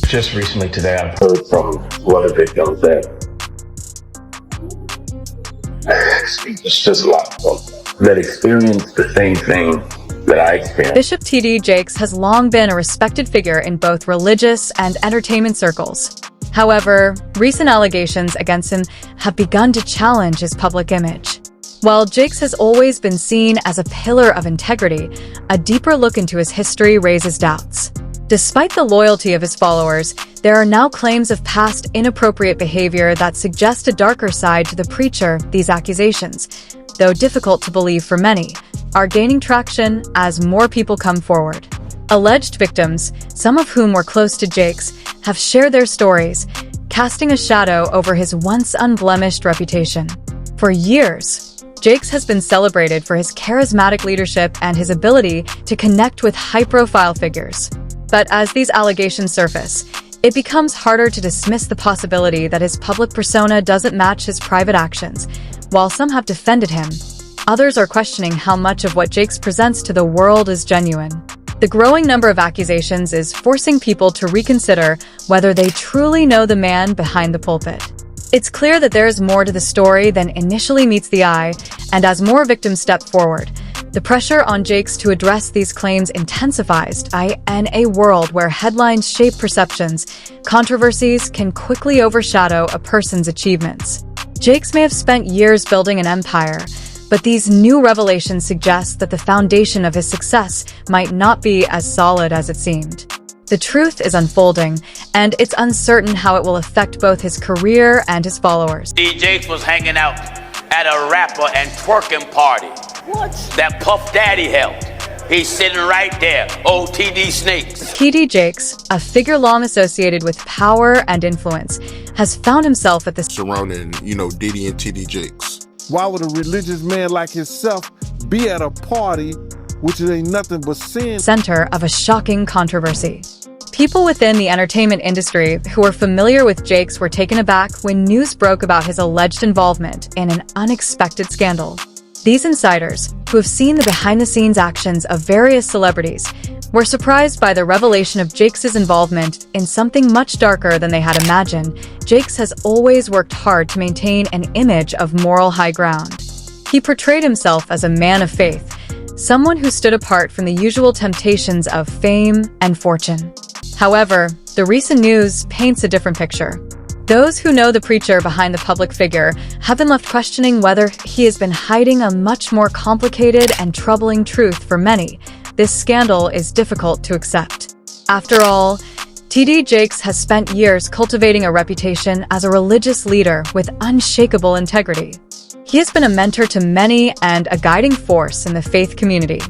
Just recently today, I've heard from one of the victims that it's just a lot of folks that experience the same thing that I experienced. Bishop T.D. Jakes has long been a respected figure in both religious and entertainment circles. However, recent allegations against him have begun to challenge his public image. While Jakes has always been seen as a pillar of integrity, a deeper look into his history raises doubts. Despite the loyalty of his followers, there are now claims of past inappropriate behavior that suggest a darker side to the preacher. These accusations, though difficult to believe for many, are gaining traction as more people come forward. Alleged victims, some of whom were close to Jakes, have shared their stories, casting a shadow over his once unblemished reputation. For years, Jakes has been celebrated for his charismatic leadership and his ability to connect with high-profile figures. But as these allegations surface, it becomes harder to dismiss the possibility that his public persona doesn't match his private actions. While some have defended him, others are questioning how much of what Jakes presents to the world is genuine. The growing number of accusations is forcing people to reconsider whether they truly know the man behind the pulpit. It's clear that there is more to the story than initially meets the eye, and as more victims step forward, the pressure on Jakes to address these claims intensifies. In a world where headlines shape perceptions, controversies can quickly overshadow a person's achievements. Jakes may have spent years building an empire, but these new revelations suggest that the foundation of his success might not be as solid as it seemed. The truth is unfolding, and it's uncertain how it will affect both his career and his followers. T.D. Jakes was hanging out at a rapper and twerking party. What? That Puff Daddy held. He's sitting right there. Old T.D. Snakes. T.D. Jakes, a figure long associated with power and influence, has found himself at the surrounding, Diddy and T.D. Jakes. Why would a religious man like himself be at a party, which ain't nothing but sin? Center of a shocking controversy. People within the entertainment industry who were familiar with Jakes were taken aback when news broke about his alleged involvement in an unexpected scandal. These insiders, who have seen the behind-the-scenes actions of various celebrities, were surprised by the revelation of Jakes' involvement in something much darker than they had imagined. Jakes has always worked hard to maintain an image of moral high ground. He portrayed himself as a man of faith, someone who stood apart from the usual temptations of fame and fortune. However, the recent news paints a different picture. Those who know the preacher behind the public figure have been left questioning whether he has been hiding a much more complicated and troubling truth. For many, this scandal is difficult to accept. After all, T.D. Jakes has spent years cultivating a reputation as a religious leader with unshakable integrity. He has been a mentor to many and a guiding force in the faith community.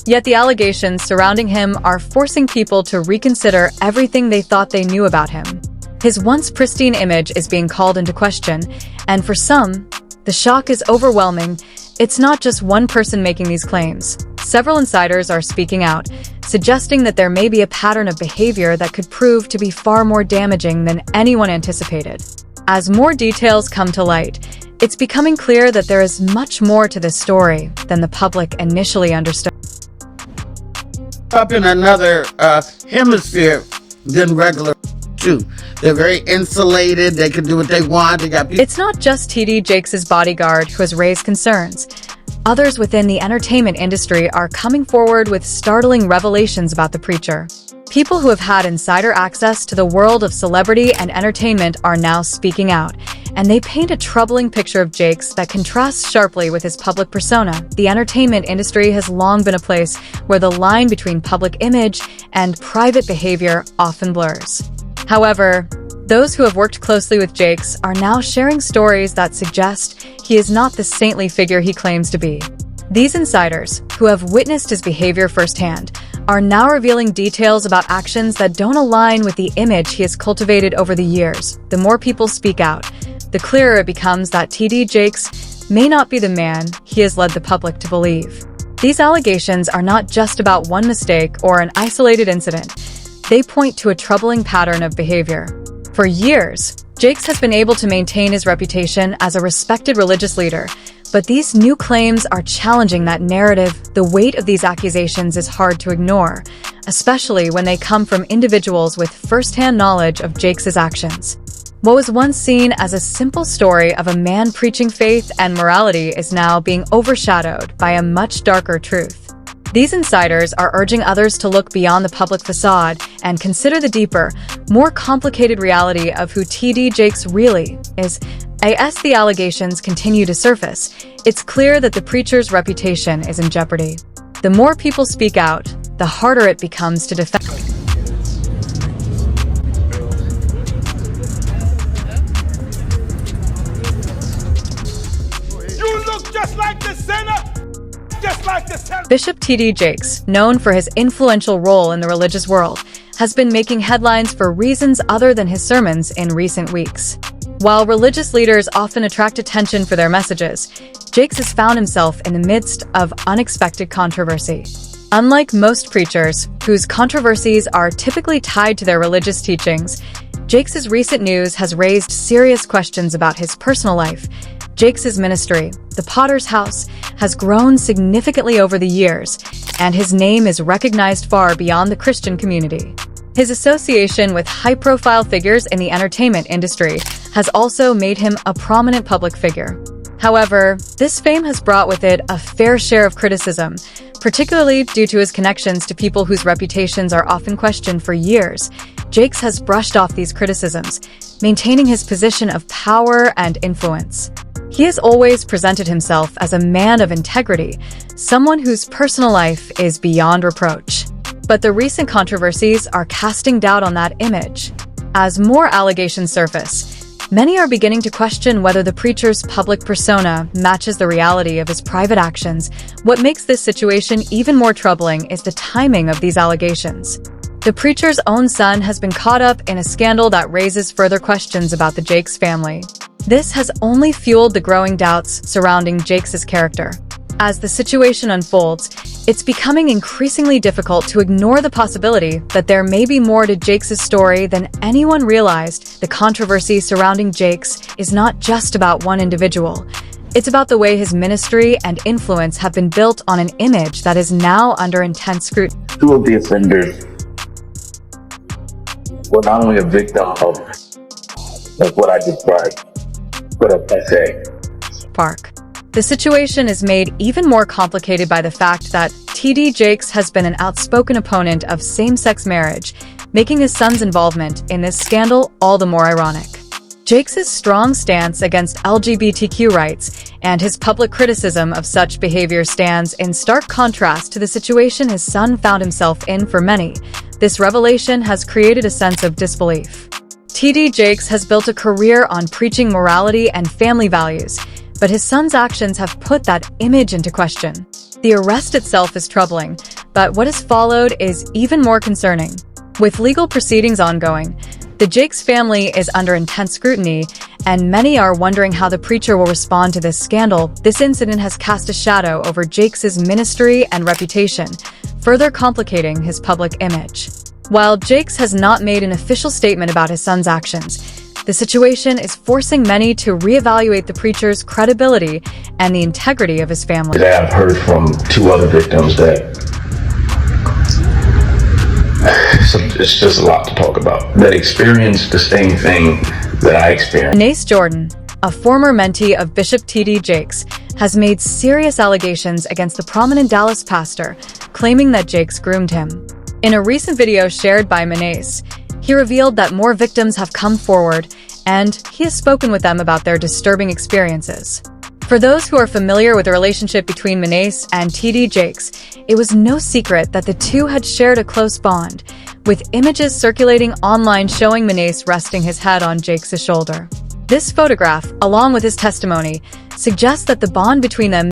Yet the allegations surrounding him are forcing people to reconsider everything they thought they knew about him. His once pristine image is being called into question, and for some, the shock is overwhelming. It's not just one person making these claims. Several insiders are speaking out, suggesting that there may be a pattern of behavior that could prove to be far more damaging than anyone anticipated. As more details come to light, it's becoming clear that there is much more to this story than the public initially understood. Up in another hemisphere than regular too. They're very insulated. They can do what they want. They got people. It's not just T.D. Jakes' bodyguard who has raised concerns. Others within the entertainment industry are coming forward with startling revelations about the preacher. People who have had insider access to the world of celebrity and entertainment are now speaking out, and they paint a troubling picture of Jakes that contrasts sharply with his public persona. The entertainment industry has long been a place where the line between public image and private behavior often blurs. However, those who have worked closely with Jakes are now sharing stories that suggest he is not the saintly figure he claims to be. These insiders, who have witnessed his behavior firsthand, are now revealing details about actions that don't align with the image he has cultivated over the years. The more people speak out, the clearer it becomes that T.D. Jakes may not be the man he has led the public to believe. These allegations are not just about one mistake or an isolated incident. They point to a troubling pattern of behavior. For years, Jakes has been able to maintain his reputation as a respected religious leader, But these new claims are challenging that narrative. The weight of these accusations is hard to ignore, especially when they come from individuals with first-hand knowledge of Jakes' actions. What was once seen as a simple story of a man preaching faith and morality is now being overshadowed by a much darker truth. These insiders are urging others to look beyond the public facade and consider the deeper, more complicated reality of who T.D. Jakes really is. As the allegations continue to surface, it's clear that the preacher's reputation is in jeopardy. The more people speak out, the harder it becomes to defend. You look just like the sinner! Just like the sinner! Bishop T.D. Jakes, known for his influential role in the religious world, has been making headlines for reasons other than his sermons in recent weeks. While religious leaders often attract attention for their messages, Jakes has found himself in the midst of unexpected controversy. Unlike most preachers, whose controversies are typically tied to their religious teachings, Jakes' recent news has raised serious questions about his personal life. Jakes' ministry, The Potter's House, has grown significantly over the years, and his name is recognized far beyond the Christian community. His association with high-profile figures in the entertainment industry has also made him a prominent public figure. However, this fame has brought with it a fair share of criticism, particularly due to his connections to people whose reputations are often questioned for years. Jakes has brushed off these criticisms, maintaining his position of power and influence. He has always presented himself as a man of integrity, someone whose personal life is beyond reproach. But the recent controversies are casting doubt on that image. As more allegations surface, many are beginning to question whether the preacher's public persona matches the reality of his private actions. What makes this situation even more troubling is the timing of these allegations. The preacher's own son has been caught up in a scandal that raises further questions about the Jakes family. This has only fueled the growing doubts surrounding Jakes' character. As the situation unfolds, it's becoming increasingly difficult to ignore the possibility that there may be more to Jakes' story than anyone realized. The controversy surrounding Jakes is not just about one individual. It's about the way his ministry and influence have been built on an image that is now under intense scrutiny. Two of the offenders were not only a victim of what I described, but of SA. Park. The situation is made even more complicated by the fact that T.D. Jakes has been an outspoken opponent of same-sex marriage, making his son's involvement in this scandal all the more ironic. Jakes' strong stance against LGBTQ rights and his public criticism of such behavior stands in stark contrast to the situation his son found himself in. For many, this revelation has created a sense of disbelief. T.D. Jakes has built a career on preaching morality and family values, but his son's actions have put that image into question. The arrest itself is troubling, but what has followed is even more concerning. With legal proceedings ongoing, the Jakes family is under intense scrutiny, and many are wondering how the preacher will respond to this scandal. This incident has cast a shadow over Jakes' ministry and reputation, further complicating his public image. While Jakes has not made an official statement about his son's actions, the situation is forcing many to reevaluate the preacher's credibility and the integrity of his family. Today I've heard from two other victims that it's just a lot to talk about, that experienced the same thing that I experienced. Nace Jordan, a former mentee of Bishop T.D. Jakes, has made serious allegations against the prominent Dallas pastor, claiming that Jakes groomed him. In a recent video shared by Nace, he revealed that more victims have come forward, and he has spoken with them about their disturbing experiences. For those who are familiar with the relationship between Nace and T.D. Jakes, it was no secret that the two had shared a close bond, with images circulating online showing Nace resting his head on Jakes' shoulder. This photograph, along with his testimony, suggests that the bond between them